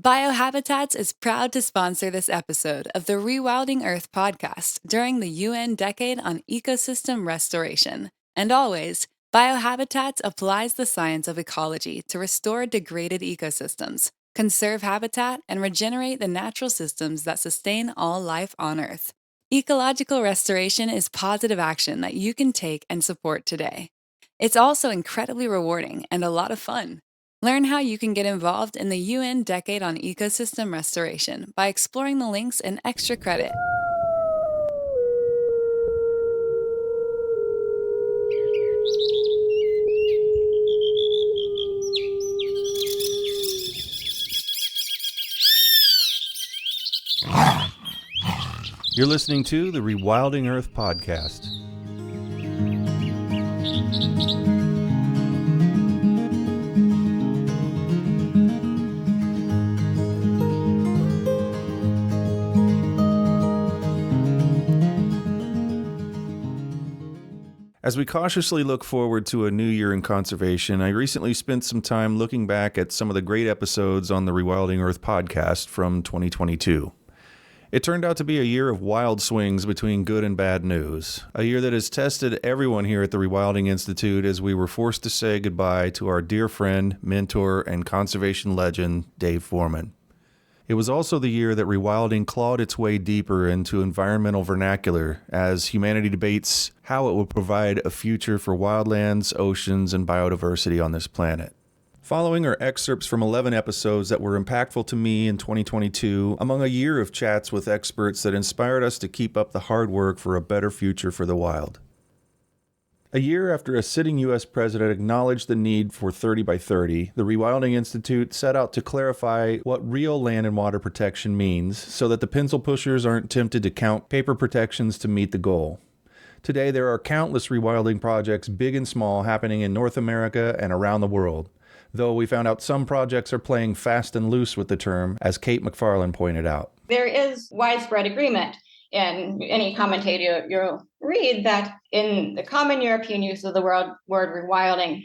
Biohabitats is proud to sponsor this episode of the Rewilding Earth podcast during the UN Decade on Ecosystem Restoration. And always, Biohabitats applies the science of ecology to restore degraded ecosystems, conserve habitat, and regenerate the natural systems that sustain all life on Earth. Ecological restoration is positive action that you can take and support today. It's also incredibly rewarding and a lot of fun. Learn how you can get involved in the UN Decade on Ecosystem Restoration by exploring the links in extra credit. You're listening to the Rewilding Earth podcast. As we cautiously look forward to a new year in conservation, I recently spent some time looking back at some of the great episodes on the Rewilding Earth podcast from 2022. It turned out to be a year of wild swings between good and bad news, a year that has tested everyone here at the Rewilding Institute as we were forced to say goodbye to our dear friend, mentor, and conservation legend, Dave Foreman. It was also the year that rewilding clawed its way deeper into environmental vernacular as humanity debates how it will provide a future for wildlands, oceans, and biodiversity on this planet. Following are excerpts from 11 episodes that were impactful to me in 2022, among a year of chats with experts that inspired us to keep up the hard work for a better future for the wild. A year after a sitting U.S. president acknowledged the need for 30 by 30, the Rewilding Institute set out to clarify what real land and water protection means so that the pencil pushers aren't tempted to count paper protections to meet the goal. Today, there are countless rewilding projects, big and small, happening in North America and around the world, though we found out some projects are playing fast and loose with the term, as Kate McFarland pointed out. There is widespread agreement in any commentator you'll read that in the common European use of the word rewilding,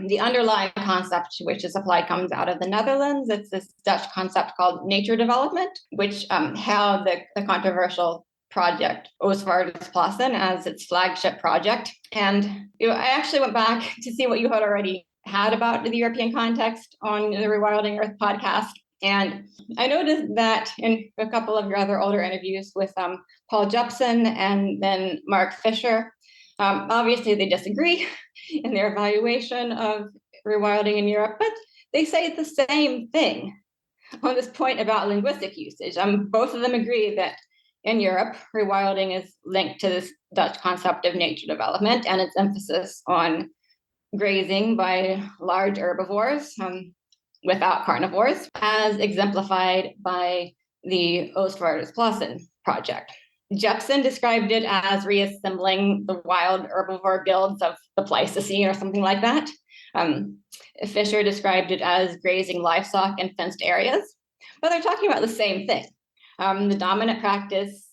the underlying concept which is applied comes out of the Netherlands. It's this Dutch concept called nature development, which held the controversial project Oostvaardersplassen as its flagship project. And I actually went back to see what you had already had about the European context on the Rewilding Earth podcast. And I noticed that in a couple of your other older interviews with Paul Jepson and then Mark Fisher, obviously they disagree in their evaluation of rewilding in Europe, but they say the same thing on this point about linguistic usage. Both of them agree that in Europe, rewilding is linked to this Dutch concept of nature development and its emphasis on grazing by large herbivores without carnivores, as exemplified by the Oostvaardersplassen project. Jepson described it as reassembling the wild herbivore guilds of the Pleistocene or something like that. Fisher described it as grazing livestock in fenced areas, but they're talking about the same thing. The dominant practice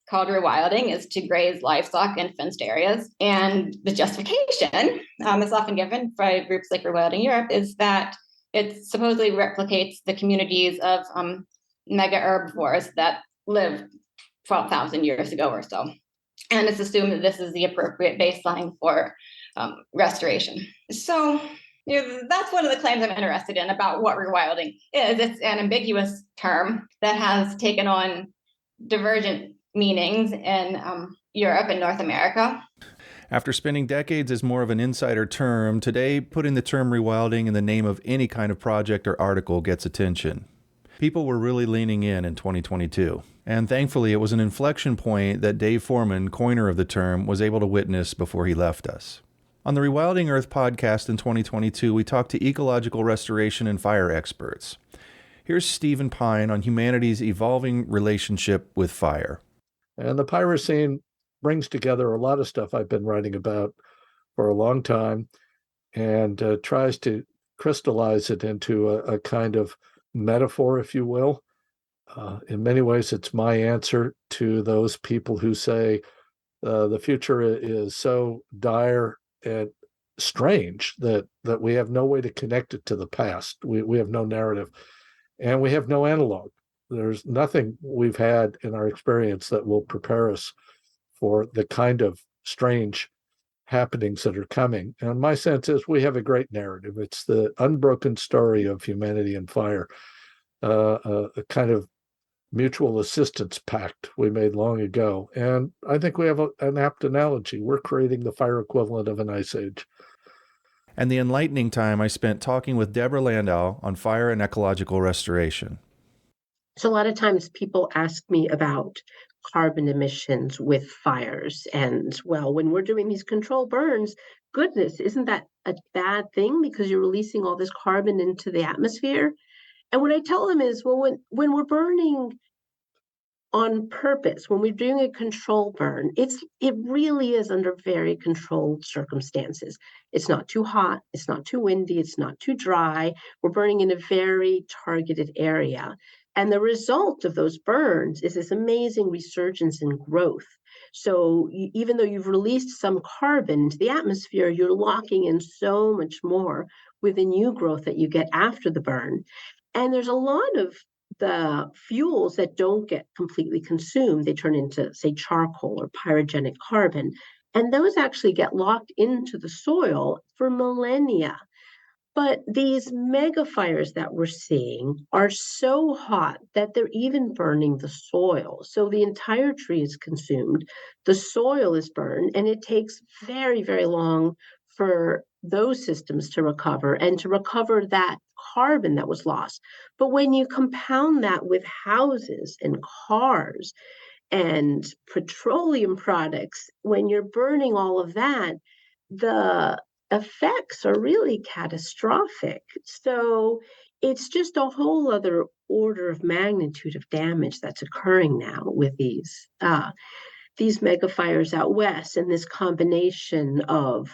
called rewilding is to graze livestock in fenced areas, and the justification is often given by groups like Rewilding Europe is that it supposedly replicates the communities of mega herbivores that lived 12,000 years ago or so. And it's assumed that this is the appropriate baseline for restoration. So that's one of the claims I'm interested in about what rewilding is. It's an ambiguous term that has taken on divergent meanings in Europe and North America. After spending decades as more of an insider term, today putting the term rewilding in the name of any kind of project or article gets attention. People were really leaning in 2022. And thankfully, it was an inflection point that Dave Foreman, coiner of the term, was able to witness before he left us. On the Rewilding Earth podcast in 2022, we talked to ecological restoration and fire experts. Here's Stephen Pyne on humanity's evolving relationship with fire. And the pyrocene brings together a lot of stuff I've been writing about for a long time and tries to crystallize it into a kind of metaphor, if you will. In many ways, it's my answer to those people who say the future is so dire and strange that we have no way to connect it to the past. We have no narrative. And we have no analog. There's nothing we've had in our experience that will prepare us for the kind of strange happenings that are coming. And my sense is we have a great narrative. It's the unbroken story of humanity and fire, a kind of mutual assistance pact we made long ago. And I think we have an apt analogy. We're creating the fire equivalent of an ice age. And the enlightening time I spent talking with Deborah Landau on fire and ecological restoration. So a lot of times people ask me about carbon emissions with fires. And well, when we're doing these controlled burns, goodness, isn't that a bad thing because you're releasing all this carbon into the atmosphere? And what I tell them is, well, when we're burning on purpose, when we're doing a control burn, it really is under very controlled circumstances. It's not too hot, it's not too windy, it's not too dry. We're burning in a very targeted area. And the result of those burns is this amazing resurgence in growth. So even though you've released some carbon into the atmosphere, you're locking in so much more with the new growth that you get after the burn. And there's a lot of the fuels that don't get completely consumed. They turn into, say, charcoal or pyrogenic carbon. And those actually get locked into the soil for millennia. But these mega fires that we're seeing are so hot that they're even burning the soil. So the entire tree is consumed, the soil is burned, and it takes very, very long for those systems to recover and to recover that carbon that was lost. But when you compound that with houses and cars and petroleum products, when you're burning all of that, the effects are really catastrophic. So it's just a whole other order of magnitude of damage that's occurring now with these mega fires out west, and this combination of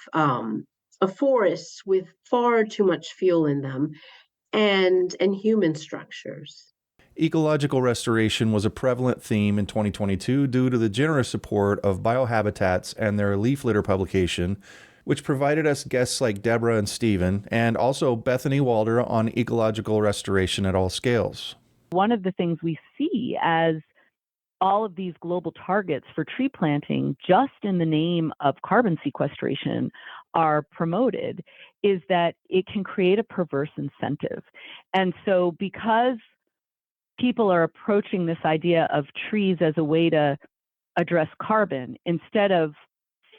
forests with far too much fuel in them and human structures. Ecological restoration was a prevalent theme in 2022 due to the generous support of Biohabitats and their leaf litter publication, which provided us guests like Deborah and Stephen, and also Bethanie Walder on ecological restoration at all scales. One of the things we see as all of these global targets for tree planting, just in the name of carbon sequestration, are promoted, is that it can create a perverse incentive. And so because people are approaching this idea of trees as a way to address carbon instead of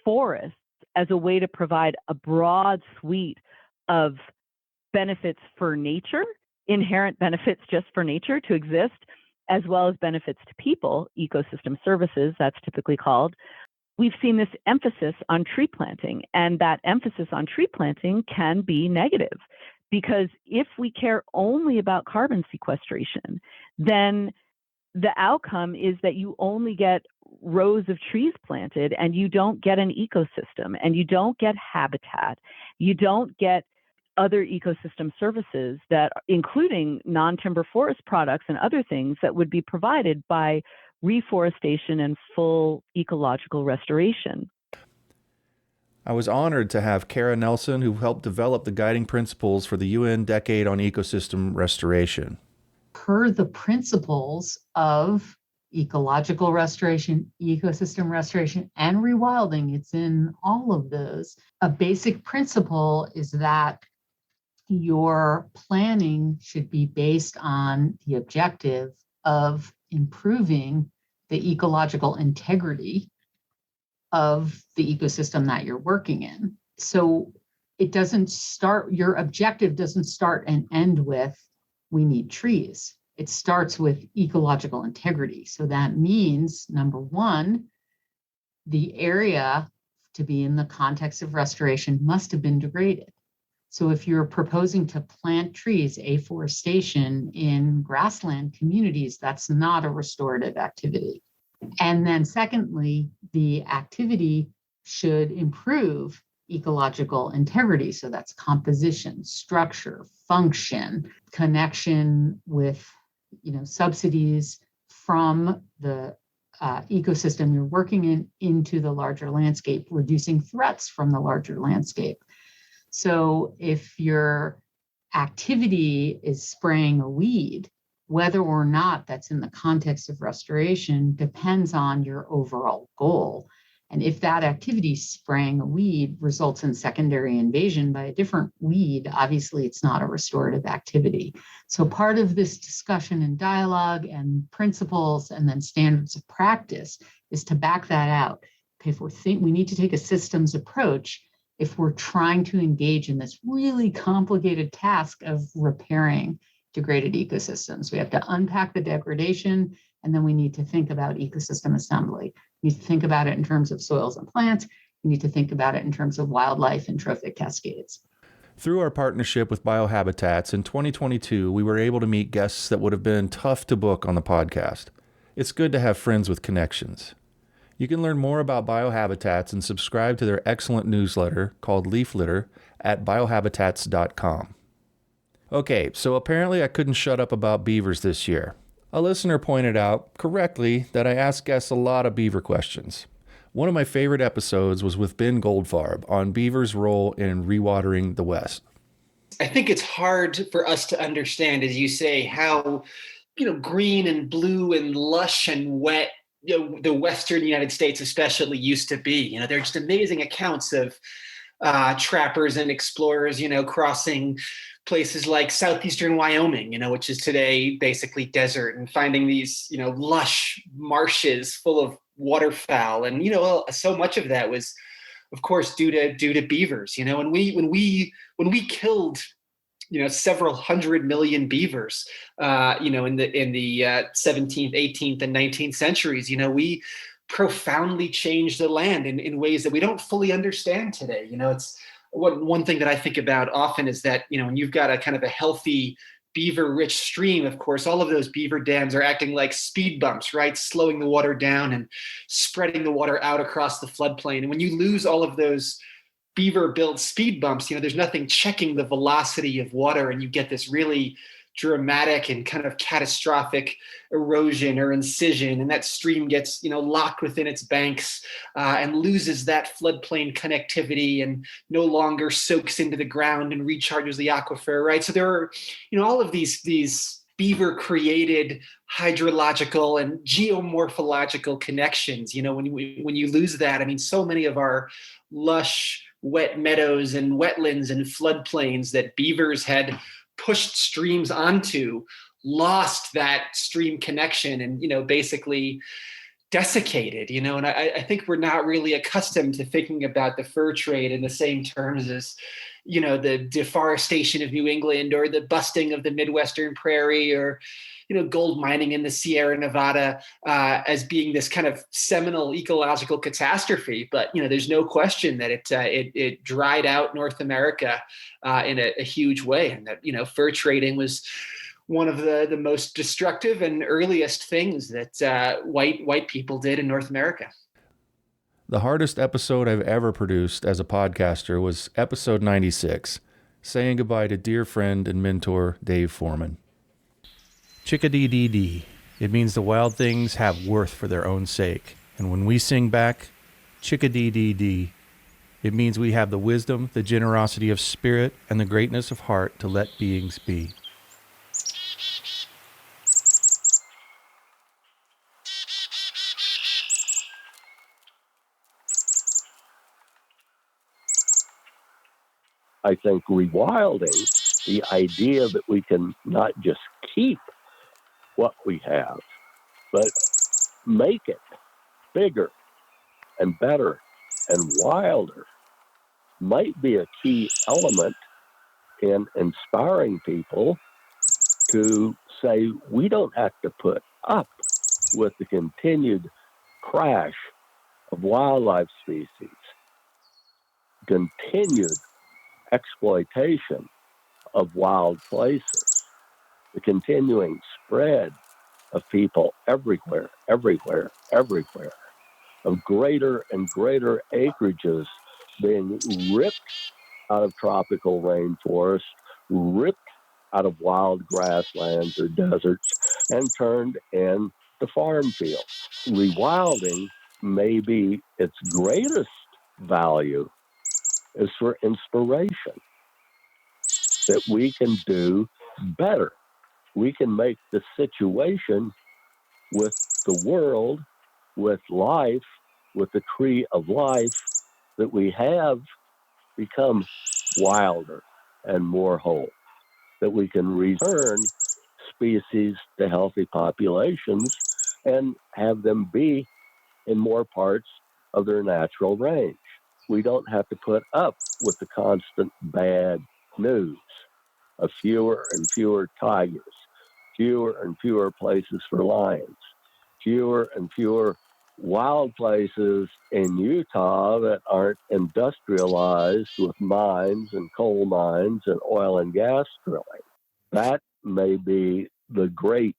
forests as a way to provide a broad suite of benefits for nature, inherent benefits just for nature to exist, as well as benefits to people, ecosystem services, that's typically called, we've seen this emphasis on tree planting. And that emphasis on tree planting can be negative, because if we care only about carbon sequestration, then the outcome is that you only get rows of trees planted and you don't get an ecosystem and you don't get habitat. You don't get other ecosystem services that, including non-timber forest products and other things that would be provided by reforestation and full ecological restoration. I was honored to have Cara Nelson, who helped develop the guiding principles for the UN Decade on Ecosystem Restoration. Per the principles of ecological restoration, ecosystem restoration, and rewilding, it's in all of those. A basic principle is that your planning should be based on the objective of improving the ecological integrity of the ecosystem that you're working in. So it doesn't start, your objective doesn't start and end with, we need trees. It starts with ecological integrity. So that means, number one, the area to be in the context of restoration must have been degraded. So if you're proposing to plant trees, afforestation in grassland communities, that's not a restorative activity. And then secondly, the activity should improve ecological integrity. So that's composition, structure, function, connection with, subsidies from the ecosystem you're working in into the larger landscape, reducing threats from the larger landscape. So if your activity is spraying a weed, whether or not that's in the context of restoration depends on your overall goal. And if that activity, spraying a weed, results in secondary invasion by a different weed, obviously it's not a restorative activity. So part of this discussion and dialogue and principles and then standards of practice is to back that out. Okay, if we need to take a systems approach if we're trying to engage in this really complicated task of repairing degraded ecosystems. We have to unpack the degradation, and then we need to think about ecosystem assembly. We need to think about it in terms of soils and plants. We need to think about it in terms of wildlife and trophic cascades. Through our partnership with Biohabitats in 2022, we were able to meet guests that would have been tough to book on the podcast. It's good to have friends with connections. You can learn more about Biohabitats and subscribe to their excellent newsletter called Leaf Litter at biohabitats.com. Okay, so apparently I couldn't shut up about beavers this year. A listener pointed out correctly that I asked guests a lot of beaver questions. One of my favorite episodes was with Ben Goldfarb on beavers' role in rewatering the West. I think it's hard for us to understand, as you say, how, green and blue and lush and wet, the Western United States especially used to be. There are just amazing accounts of trappers and explorers, crossing places like southeastern Wyoming, which is today basically desert, and finding these, lush marshes full of waterfowl. And, so much of that was, of course, due to beavers. When we killed, several 100 million beavers, in the 17th, 18th, and 19th centuries, we profoundly changed the land in ways that we don't fully understand today. It's one thing that I think about often is that, when you've got a kind of a healthy beaver-rich stream, of course, all of those beaver dams are acting like speed bumps, right? Slowing the water down and spreading the water out across the floodplain. And when you lose all of those beaver-built speed bumps, there's nothing checking the velocity of water, and you get this really dramatic and kind of catastrophic erosion or incision, and that stream gets locked within its banks and loses that floodplain connectivity and no longer soaks into the ground and recharges the aquifer, right? So there are all of these beaver created hydrological and geomorphological connections. When you lose that, so many of our lush wet meadows and wetlands and floodplains that beavers had pushed streams onto lost that stream connection and basically desiccated. And I think we're not really accustomed to thinking about the fur trade in the same terms as the deforestation of New England or the busting of the Midwestern prairie or gold mining in the Sierra Nevada as being this kind of seminal ecological catastrophe. But, there's no question that it dried out North America in a huge way. And that, fur trading was one of the most destructive and earliest things that white people did in North America. The hardest episode I've ever produced as a podcaster was episode 96, saying goodbye to dear friend and mentor Dave Foreman. Chickadee-dee-dee. It means the wild things have worth for their own sake. And when we sing back, chickadee-dee-dee, it means we have the wisdom, the generosity of spirit, and the greatness of heart to let beings be. I think rewilding, the idea that we can not just keep what we have, but make it bigger and better and wilder, might be a key element in inspiring people to say we don't have to put up with the continued crash of wildlife species, continued exploitation of wild places, the continuing spread of people everywhere, of greater and greater acreages being ripped out of tropical rainforests, ripped out of wild grasslands or deserts, and turned into farm fields. Rewilding may be its greatest value is for inspiration, that we can do better we can make the situation with the world, with life, with the tree of life that we have become wilder and more whole, that we can return species to healthy populations and have them be in more parts of their natural range. We don't have to put up with the constant bad news of fewer and fewer tigers, fewer and fewer places for lions, fewer and fewer wild places in Utah that aren't industrialized with mines and coal mines and oil and gas drilling. That may be the great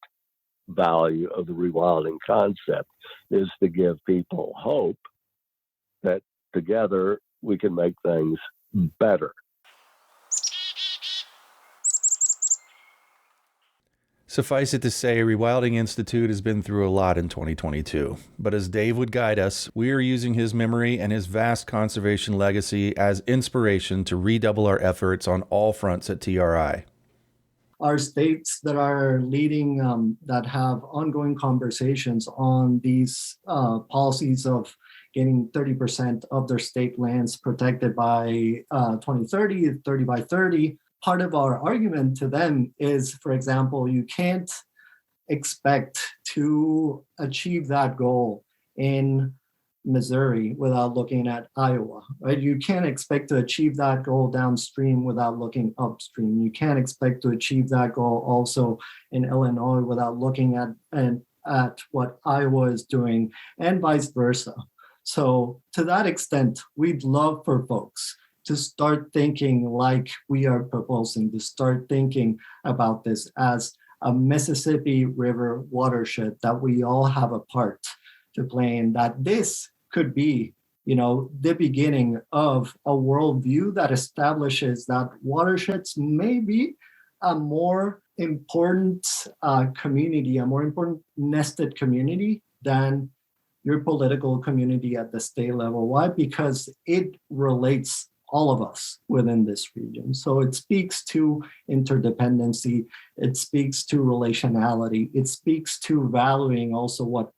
value of the rewilding concept, is to give people hope that together we can make things better. Suffice it to say, Rewilding Institute has been through a lot in 2022. But as Dave would guide us, we are using his memory and his vast conservation legacy as inspiration to redouble our efforts on all fronts at TRI. Our states that are leading, that have ongoing conversations on these policies of getting 30% of their state lands protected by 2030, 30 by 30. Part of our argument to them is, for example, you can't expect to achieve that goal in Missouri without looking at Iowa, right? You can't expect to achieve that goal downstream without looking upstream. You can't expect to achieve that goal also in Illinois without looking at what Iowa is doing, and vice versa. So to that extent, we'd love for folks to start thinking like we are proposing, to start thinking about this as a Mississippi River watershed that we all have a part to play in, that this could be, the beginning of a worldview that establishes that watersheds may be a more important community, a more important nested community than your political community at the state level. Why? Because it relates all of us within this region. So it speaks to interdependency, it speaks to relationality, it speaks to valuing also what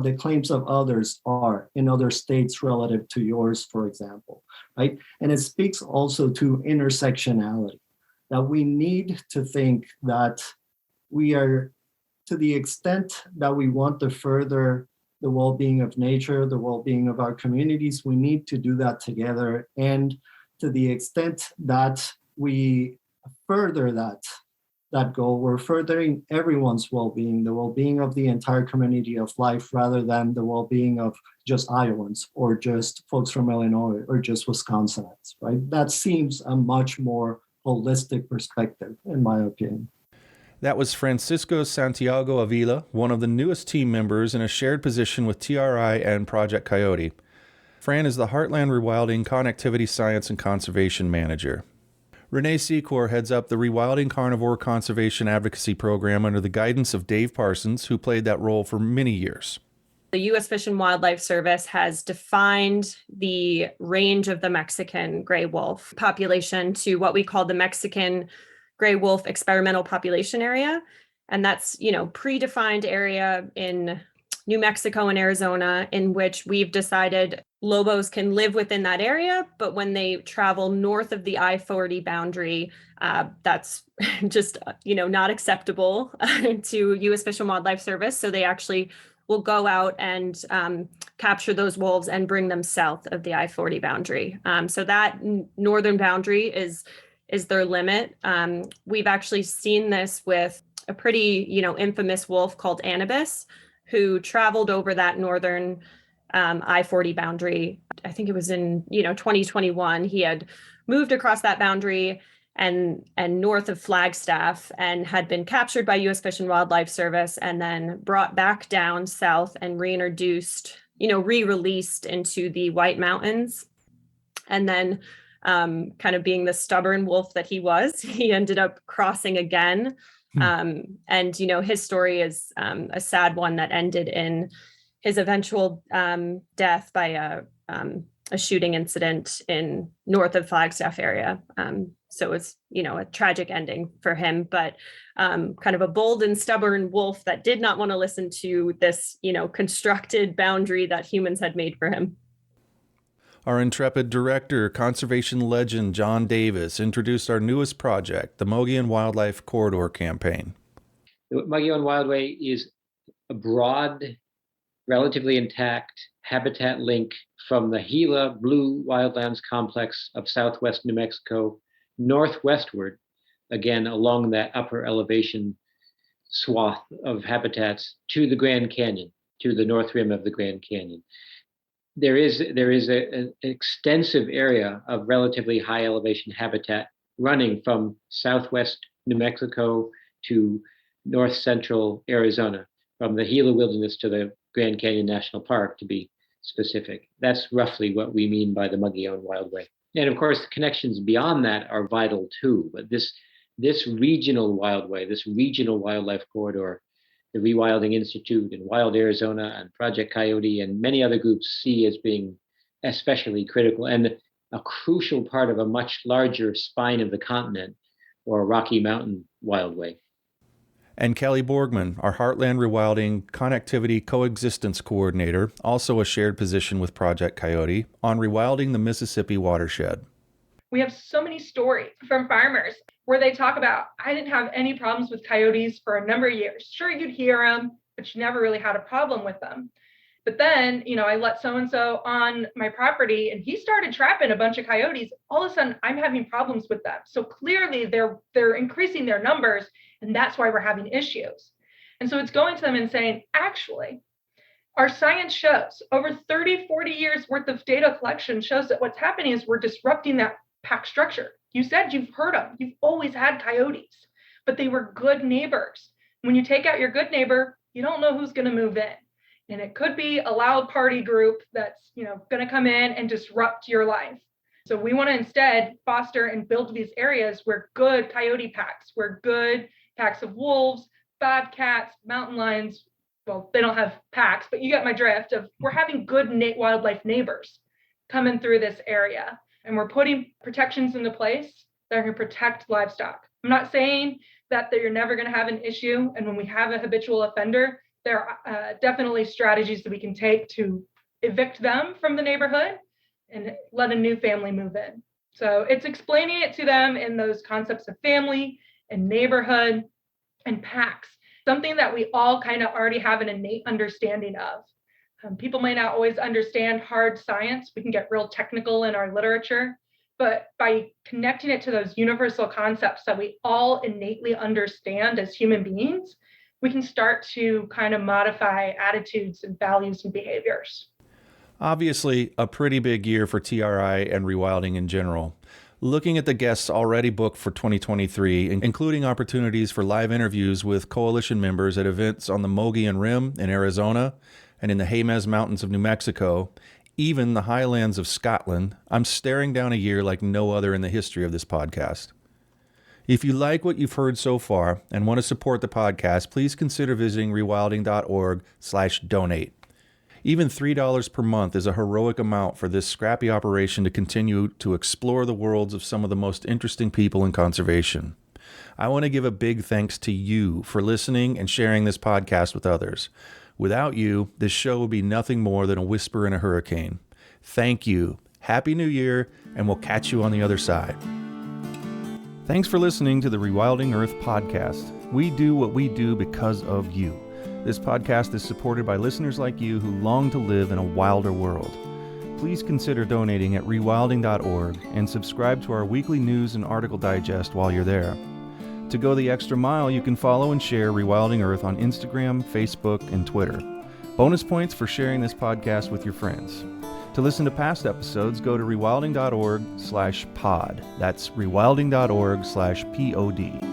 the claims of others are in other states relative to yours, for example, right? And it speaks also to intersectionality, that we need to think that we are, to the extent that we want to further the well-being of nature, the well-being of our communities, we need to do that together. And to the extent that we further that goal, we're furthering everyone's well-being, the well-being of the entire community of life, rather than the well-being of just Iowans or just folks from Illinois or just Wisconsinites, right? That seems a much more holistic perspective, in my opinion. That was Francisco Santiago Avila, one of the newest team members in a shared position with TRI and Project Coyote. Fran is the Heartland Rewilding Connectivity Science and Conservation Manager. Renee Secor heads up the Rewilding Carnivore Conservation Advocacy Program under the guidance of Dave Parsons, who played that role for many years. The U.S. Fish and Wildlife Service has defined the range of the Mexican gray wolf population to what we call the Mexican gray wolf experimental population area. And that's, predefined area in New Mexico and Arizona, in which we've decided lobos can live within that area, but when they travel north of the I-40 boundary, that's just, not acceptable to U.S. Fish and Wildlife Service. So they actually will go out and capture those wolves and bring them south of the I-40 boundary. So that northern boundary is their limit. We've actually seen this with a pretty, infamous wolf called Anubis, who traveled over that northern I-40 boundary. I think it was in, 2021. He had moved across that boundary and north of Flagstaff and had been captured by U.S. Fish and Wildlife Service and then brought back down south and reintroduced, re-released into the White Mountains. And then kind of being the stubborn wolf that he was, he ended up crossing again. And, his story is a sad one that ended in his eventual death by a shooting incident in north of Flagstaff area. So it's, a tragic ending for him, but kind of a bold and stubborn wolf that did not want to listen to this, constructed boundary that humans had made for him. Our intrepid director, conservation legend John Davis, introduced our newest project, the Mogollon Wildlife Corridor Campaign. The Mogollon Wildway is a broad, relatively intact habitat link from the Gila Blue Wildlands Complex of southwest New Mexico northwestward, again along that upper elevation swath of habitats, to the Grand Canyon, to the north rim of the Grand Canyon. There is an extensive area of relatively high elevation habitat running from southwest New Mexico to north central Arizona, from the Gila Wilderness to the Grand Canyon National Park, to be specific. That's roughly what we mean by the Mogollon Wildway. And of course, the connections beyond that are vital too. But this regional wildway, this regional wildlife corridor, the Rewilding Institute and Wild Arizona and Project Coyote and many other groups see as being especially critical and a crucial part of a much larger spine of the continent, or Rocky Mountain Wildway. And Kelly Borgman, our Heartland Rewilding Connectivity Coexistence Coordinator, also a shared position with Project Coyote, on rewilding the Mississippi watershed. We have so many stories from farmers where they talk about, I didn't have any problems with coyotes for a number of years. Sure, you'd hear them, but you never really had a problem with them. But then, I let so-and-so on my property and he started trapping a bunch of coyotes. All of a sudden, I'm having problems with them. So clearly they're increasing their numbers, and that's why we're having issues. And so it's going to them and saying, actually, our science shows over 30, 40 years worth of data collection shows that what's happening is we're disrupting that pack structure. You said you've heard them. You've always had coyotes, but they were good neighbors. When you take out your good neighbor, you don't know who's going to move in. And it could be a loud party group that's, going to come in and disrupt your life. So we want to instead foster and build these areas where good coyote packs, where good packs of wolves, bobcats, mountain lions, well, they don't have packs, but you get my drift of we're having good wildlife neighbors coming through this area. And we're putting protections into place that are going to protect livestock. I'm not saying that you're never going to have an issue. And when we have a habitual offender, there are definitely strategies that we can take to evict them from the neighborhood and let a new family move in. So it's explaining it to them in those concepts of family and neighborhood and packs, something that we all kind of already have an innate understanding of. People may not always understand hard science. We can get real technical in our literature, but by connecting it to those universal concepts that we all innately understand as human beings, we can start to kind of modify attitudes and values and behaviors. Obviously, a pretty big year for TRI and rewilding in general. Looking at the guests already booked for 2023, including opportunities for live interviews with coalition members at events on the Mogollon Rim in Arizona and in the Jemez Mountains of New Mexico, even the highlands of Scotland, I'm staring down a year like no other in the history of this podcast. If you like what you've heard so far and want to support the podcast, please consider visiting rewilding.org/donate. Even $3 per month is a heroic amount for this scrappy operation to continue to explore the worlds of some of the most interesting people in conservation. I want to give a big thanks to you for listening and sharing this podcast with others. Without you, this show would be nothing more than a whisper in a hurricane. Thank you. Happy New Year, and we'll catch you on the other side. Thanks for listening to the Rewilding Earth podcast. We do what we do because of you. This podcast is supported by listeners like you who long to live in a wilder world. Please consider donating at rewilding.org and subscribe to our weekly news and article digest while you're there. To go the extra mile, you can follow and share Rewilding Earth on Instagram, Facebook, and Twitter. Bonus points for sharing this podcast with your friends. To listen to past episodes, go to rewilding.org/pod. That's rewilding.org/pod.